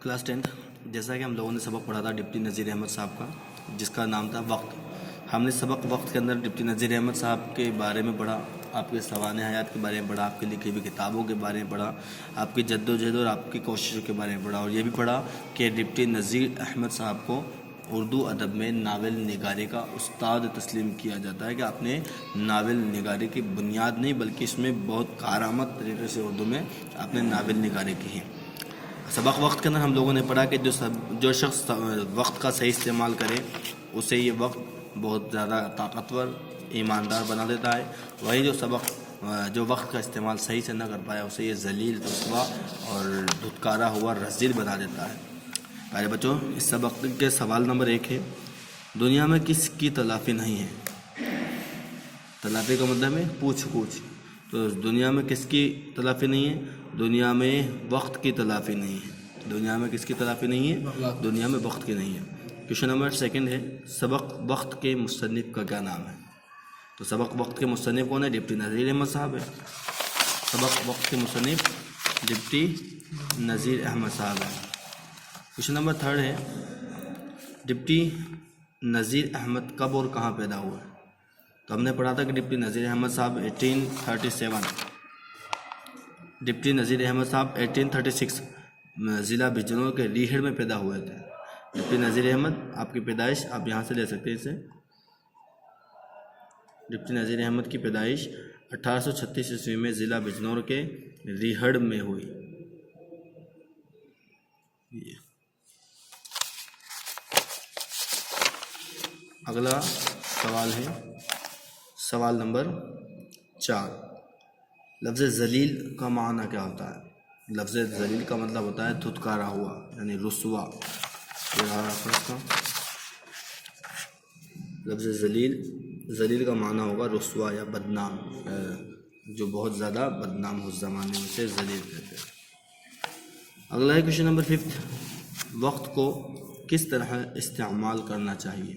Class 10 جیسا کہ ہم لوگوں نے سبق پڑھا تھا ڈپٹی نذیر احمد صاحب کا، جس کا نام تھا وقت. ہم نے سبق وقت کے اندر ڈپٹی نذیر احمد صاحب کے بارے میں پڑھا، آپ کے سوانح حیات کے بارے میں پڑھا، آپ کی لکھی ہوئی کتابوں کے بارے میں پڑھا، آپ کی جد و جہد اور آپ کی کوششوں کے بارے میں پڑھا، اور یہ بھی پڑھا کہ ڈپٹی نذیر احمد صاحب کو اردو ادب میں ناول نگاری کا استاد تسلیم کیا جاتا ہے، کہ آپ نے ناول نگاری کی بنیاد نہیں بلکہ اس میں بہت کارآمد طریقے سے اردو میں آپ نے ناول نگاری کی ہے. سبق وقت کے اندر ہم لوگوں نے پڑھا کہ جو شخص وقت کا صحیح استعمال کرے اسے یہ وقت بہت زیادہ طاقتور ایماندار بنا دیتا ہے، وہی جو وقت کا استعمال صحیح سے نہ کر پائے اسے یہ ذلیل، رسوا اور دھتکارا ہوا رذیل بنا دیتا ہے. پہلے بچوں، اس سبق کے سوال نمبر 1 ہے، دنیا میں کس کی تلافی نہیں ہے؟ تلافی کا مطلب ہے پوچھ. تو دنیا میں کس کی تلافی نہیں ہے؟ دنیا میں وقت کی تلافی نہیں ہے. دنیا میں کس کی تلافی نہیں ہے؟ دنیا میں وقت کی نہیں ہے. کویشچن نمبر 2 ہے، سبق وقت کے مصنف کا کیا نام ہے؟ تو سبق وقت کے مصنف کون ہے؟ ڈپٹی نذیر احمد صاحب ہے. سبق وقت کے مصنف ڈپٹی نذیر احمد صاحب ہے. کویشچن نمبر 3 ہے، ڈپٹی نذیر احمد کب اور کہاں پیدا ہوا؟ تو ہم نے پڑھا تھا کہ ڈپٹی نذیر احمد صاحب 1836 ضلع بجنور کے ریہڑ میں پیدا ہوئے تھے. ڈپٹی نذیر احمد، آپ کی پیدائش آپ یہاں سے لے سکتے ہیں اسے. ڈپٹی نذیر احمد کی پیدائش 1836 عیسوی میں ضلع بجنور کے ریہڑ میں ہوئی. اگلا سوال ہے سوال نمبر 4، لفظ ذلیل کا معنی کیا ہوتا ہے؟ لفظ ذلیل کا مطلب ہوتا ہے دھتکارا ہوا، یعنی رسوا. لفظ ذلیل کا معنی ہوگا رسوا یا بدنام، جو بہت زیادہ بدنام ہو، اس زمانے میں سے ذلیل کہتے ہیں. اگلا ہے کویشچن نمبر 5، وقت کو کس طرح استعمال کرنا چاہیے؟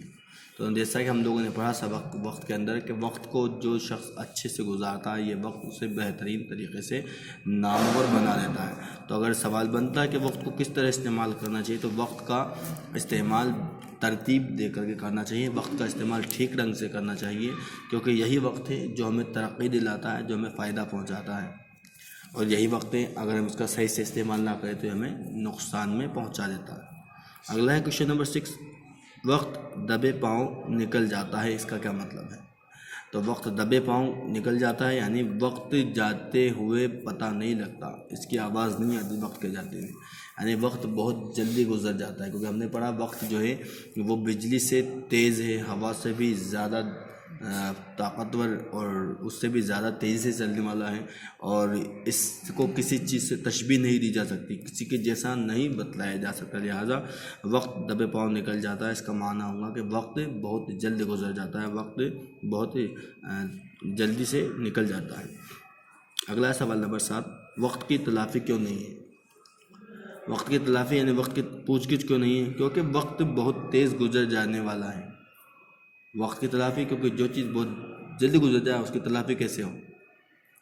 تو جیسا کہ ہم لوگوں نے پڑھا سبق وقت کے اندر کہ وقت کو جو شخص اچھے سے گزارتا ہے یہ وقت اسے بہترین طریقے سے نامور بنا دیتا ہے. تو اگر سوال بنتا ہے کہ وقت کو کس طرح استعمال کرنا چاہیے، تو وقت کا استعمال ترتیب دے کر کے کرنا چاہیے، وقت کا استعمال ٹھیک ڈھنگ سے کرنا چاہیے، کیونکہ یہی وقت ہے جو ہمیں ترقی دلاتا ہے، جو ہمیں فائدہ پہنچاتا ہے، اور یہی وقت ہے اگر ہم اس کا صحیح سے استعمال نہ کریں تو ہمیں نقصان میں پہنچا دیتا ہے. اگلا ہے کویشچن نمبر 6، وقت دبے پاؤں نکل جاتا ہے، اس کا کیا مطلب ہے؟ تو وقت دبے پاؤں نکل جاتا ہے یعنی وقت جاتے ہوئے پتہ نہیں لگتا، اس کی آواز نہیں آتی وقت کے جاتے میں، یعنی وقت بہت جلدی گزر جاتا ہے. کیونکہ ہم نے پڑھا وقت جو ہے وہ بجلی سے تیز ہے، ہوا سے بھی زیادہ طاقتور اور اس سے بھی زیادہ تیزی سے چلنے والا ہے، اور اس کو کسی چیز سے تشبیہ نہیں دی جا سکتی، کسی کے جیسا نہیں بتلایا جا سکتا. لہٰذا وقت دبے پاؤں نکل جاتا ہے، اس کا معنی ہوگا کہ وقت بہت جلد گزر جاتا ہے، وقت بہت جلدی سے نکل جاتا ہے. اگلا ہے سوال نمبر 7، وقت کی تلافی کیوں نہیں ہے؟ وقت کی تلافی یعنی وقت کی پوچھ گچھ کیوں نہیں ہے؟ کیونکہ وقت بہت تیز گزر جانے والا ہے. وقت کی تلافی، کیونکہ جو چیز بہت جلدی گزر جائے اس کی تلافی کیسے ہو؟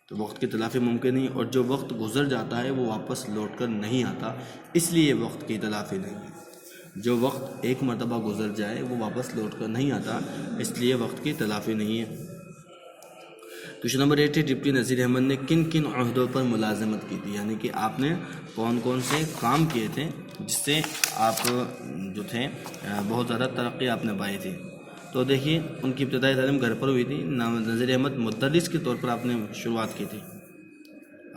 تو وقت کی تلافی ممکن نہیں، اور جو وقت گزر جاتا ہے وہ واپس لوٹ کر نہیں آتا، اس لیے وقت کی تلافی نہیں ہے. جو وقت ایک مرتبہ گزر جائے وہ واپس لوٹ کر نہیں آتا، اس لیے وقت کی تلافی نہیں ہے. کویشچن نمبر 8 ہے، ڈپٹی نذیر احمد نے کن کن عہدوں پر ملازمت کی تھی؟ یعنی کہ آپ نے کون کون سے کام کیے تھے جس سے آپ جو تھے بہت زیادہ ترقی آپ نے پائی تھی؟ تو دیکھیے، ان کی ابتدائی تعلیم گھر پر ہوئی تھی. نذیر احمد مدرس کے طور پر آپ نے شروعات کی تھی.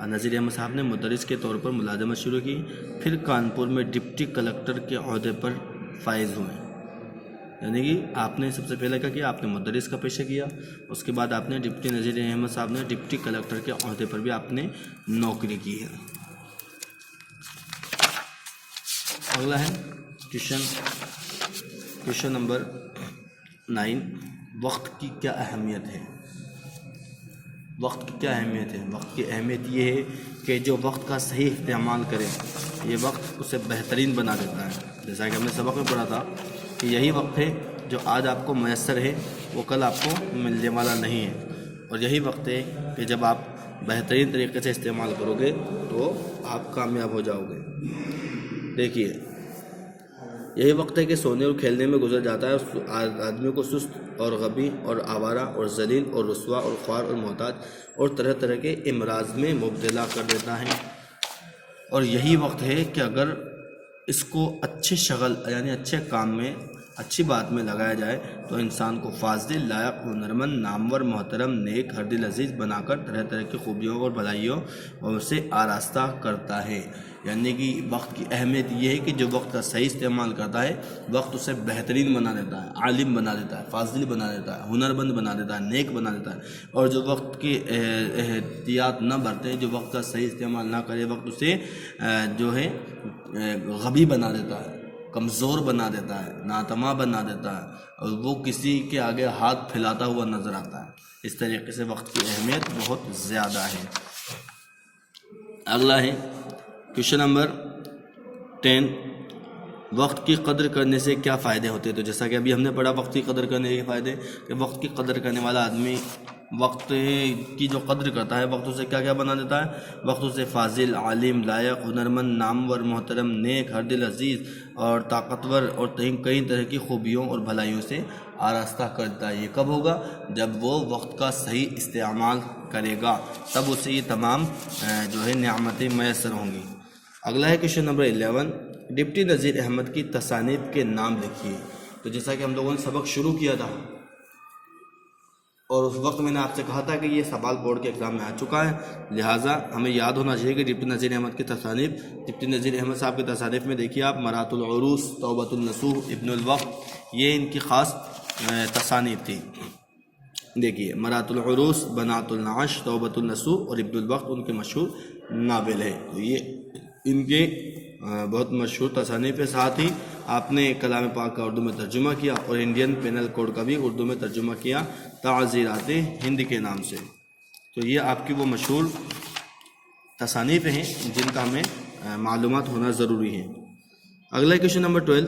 نذیر احمد صاحب نے مدرس کے طور پر ملازمت شروع کی، پھر کانپور میں ڈپٹی کلکٹر کے عہدے پر فائز ہوئے. یعنی کہ آپ نے سب سے پہلے کیا کیا؟ آپ نے مدرس کا پیشہ کیا، اس کے بعد آپ نے ڈپٹی نذیر احمد صاحب نے ڈپٹی کلکٹر کے عہدے پر بھی آپ نے نوکری کی ہے. اگلا ہے کویشچن نمبر 9، وقت کی کیا اہمیت ہے؟ وقت کی کیا اہمیت ہے؟ وقت کی اہمیت یہ ہے کہ جو وقت کا صحیح استعمال کرے یہ وقت اسے بہترین بنا دیتا ہے. جیسا کہ ہم نے سبق میں پڑھا تھا کہ یہی وقت ہے جو آج آپ کو میسر ہے وہ کل آپ کو ملنے والا نہیں ہے، اور یہی وقت ہے کہ جب آپ بہترین طریقے سے استعمال کرو گے تو آپ کامیاب ہو جاؤ گے. دیکھیے یہی وقت ہے کہ سونے اور کھیلنے میں گزر جاتا ہے اور آدمی کو سست اور غبی اور آوارہ اور ذلیل اور رسوا اور خوار اور محتاج اور طرح طرح کے امراض میں مبتلا کر دیتا ہے. اور یہی وقت ہے کہ اگر اس کو اچھے شغل یعنی اچھے کام میں اچھی بات میں لگایا جائے تو انسان کو فاضل، لائق، ہنرمند، نامور، محترم، نیک، ہر دل عزیز بنا کر طرح طرح کی خوبیوں اور بھلائیوں سے آراستہ کرتا ہے. یعنی کہ وقت کی اہمیت یہ ہے کہ جو وقت کا صحیح استعمال کرتا ہے وقت اسے بہترین بنا دیتا ہے، عالم بنا دیتا ہے، فاضل بنا دیتا ہے، ہنرمند بنا دیتا ہے، نیک بنا دیتا ہے. اور جو وقت کی احتیاط نہ برتے، جو وقت کا صحیح استعمال نہ کرے، وقت اسے جو ہے غبی بنا دیتا ہے، کمزور بنا دیتا ہے، ناتما بنا دیتا ہے اور وہ کسی کے آگے ہاتھ پھیلاتا ہوا نظر آتا ہے. اس طریقے سے وقت کی اہمیت بہت زیادہ ہے. اگلا ہے کوشچن نمبر 10. وقت کی قدر کرنے سے کیا فائدے ہوتے ہیں؟ تو جیسا کہ ابھی ہم نے پڑھا وقت کی قدر کرنے کے فائدے کہ وقت کی قدر کرنے والا آدمی وقت کی جو قدر کرتا ہے وقت اسے کیا کیا بنا دیتا ہے؟ وقت اسے فاضل، عالم، لائق، ہنرمند، نامور، محترم، نیک، ہر دل عزیز اور طاقتور اور کئی طرح کی خوبیوں اور بھلائیوں سے آراستہ کرتا ہے. یہ کب ہوگا؟ جب وہ وقت کا صحیح استعمال کرے گا، تب اسے یہ تمام جو ہے نعمتیں میسر ہوں گی. اگلا ہے question number 11. Deputy Nazir Ahmad کی تصانیف کے نام لکھیے. تو جیسا کہ ہم لوگوں نے سبق شروع کیا تھا اور اس وقت میں نے آپ سے کہا تھا کہ یہ سوال بورڈ کے ایگزام میں آ چکا ہے، لہٰذا ہمیں یاد ہونا چاہیے کہ ڈپٹی نذیر احمد کی تصانیف. ڈپٹی نذیر احمد صاحب کی تصانیف میں دیکھیے آپ مرات العروس، توبۃ النصوح، ابن الوقت، یہ ان کی خاص تصانیف تھی. دیکھیے مرات العروس، بنات النعش، توبۃ النصوح اور ابن الوقت ان کے مشہور ناول ہے. تو یہ ان کے بہت مشہور تصانیف کے ساتھ ہی آپ نے کلام پاک کا اردو میں ترجمہ کیا اور انڈین پینل کوڈ کا بھی اردو میں ترجمہ کیا تعزیرات ہند کے نام سے. تو یہ آپ کی وہ مشہور تصانیف ہیں جن کا ہمیں معلومات ہونا ضروری ہے. اگلا کوشچن نمبر 12.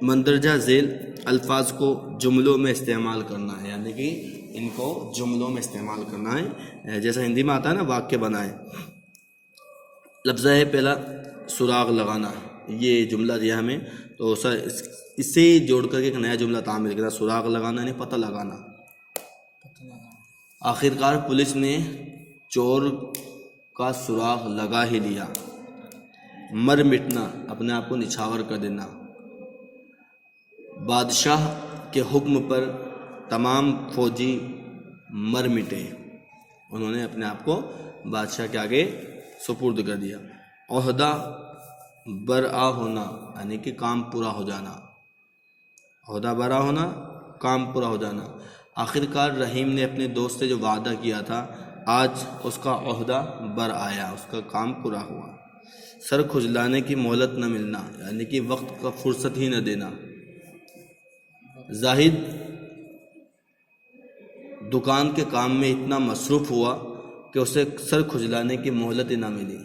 مندرجہ ذیل الفاظ کو جملوں میں استعمال کرنا ہے. یعنی کہ ان کو جملوں میں استعمال کرنا ہے. جیسا ہندی میں آتا ہے نا واقع بنائیں. لفظ ہے پہلا سراغ لگانا. یہ جملہ دیا ہمیں تو سر اس سے جوڑ کر کے ایک نیا جملہ تعمیر کرنا. سراغ لگانا یعنی پتہ لگانا. آخرکار پولیس نے چور کا سراغ لگا ہی لیا. مر مٹنا اپنے آپ کو نچھاور کر دینا. بادشاہ کے حکم پر تمام فوجی مر مٹے. انہوں نے اپنے آپ کو بادشاہ کے آگے سپرد کر دیا. عہدہ برآ ہونا یعنی کہ کام پورا ہو جانا. عہدہ برآ ہونا، کام پورا ہو جانا. آخرکار رحیم نے اپنے دوست سے جو وعدہ کیا تھا آج اس کا عہدہ بر آیا، اس کا کام پورا ہوا. سر کھجلانے کی مہلت نہ ملنا یعنی کہ وقت کا فرصت ہی نہ دینا. زاہد دکان کے کام میں اتنا مصروف ہوا کہ اسے سر کھجلانے کی مہلت ہی نہ ملی.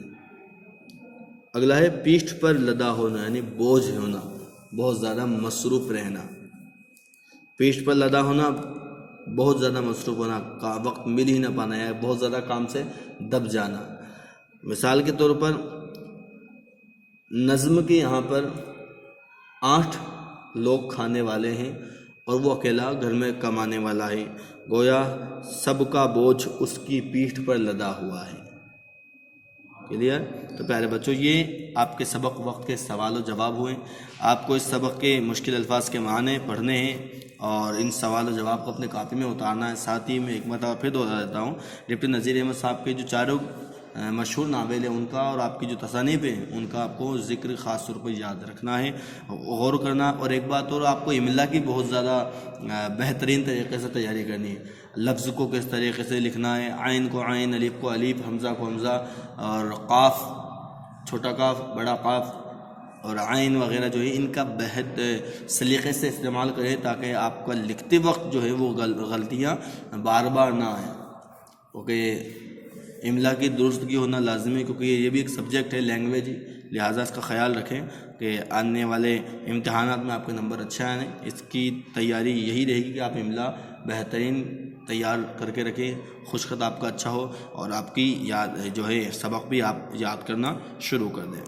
اگلا ہے پیٹھ پر لدا ہونا یعنی بوجھ ہونا، بہت زیادہ مصروف رہنا. پیٹھ پر لدا ہونا، بہت زیادہ مصروف ہونا، وقت مل ہی نہ پانا یا بہت زیادہ کام سے دب جانا. مثال کے طور پر نظم کے یہاں پر 8 لوگ کھانے والے ہیں اور وہ اکیلا گھر میں کمانے والا ہے. گویا سب کا بوجھ اس کی پیٹھ پر لدا ہوا ہے. کلیئر؟ تو پیارے بچوں یہ آپ کے سبق وقت کے سوال و جواب ہوئے. آپ کو اس سبق کے مشکل الفاظ کے معنی پڑھنے ہیں اور ان سوال و جواب کو اپنے کاپی میں اتارنا ہے. ساتھ ہی میں ایک مرتبہ پھر دوہرا دیتا ہوں، ڈپٹی نذیر احمد صاحب کے جو 4 مشہور ناول ہیں ان کا اور آپ کی جو تصانیف ہیں ان کا آپ کو ذکر خاص طور پر یاد رکھنا ہے، غور کرنا. اور ایک بات اور، آپ کو املا کی بہت زیادہ بہترین طریقے سے تیاری کرنی ہے. لفظ کو کس طریقے سے لکھنا ہے، عین کو عین، الف کو الف، حمزہ کو حمزہ اور قاف، چھوٹا قاف، بڑا قاف اور عین وغیرہ جو ہے ان کا بہت سلیقے سے استعمال کریں تاکہ آپ کا لکھتے وقت جو ہے وہ غلطیاں بار بار نہ آئیں. کیونکہ املا کی درستگی ہونا لازمی ہے کیونکہ یہ بھی ایک سبجیکٹ ہے لینگویج، لہٰذا اس کا خیال رکھیں کہ آنے والے امتحانات میں آپ کے نمبر اچھے آئیں. اس کی تیاری یہی رہے گی کہ آپ املا بہترین تیار کر کے رکھیں، خوش خط آپ کا اچھا ہو اور آپ کی یاد جو ہے سبق بھی آپ یاد کرنا شروع کر دیں.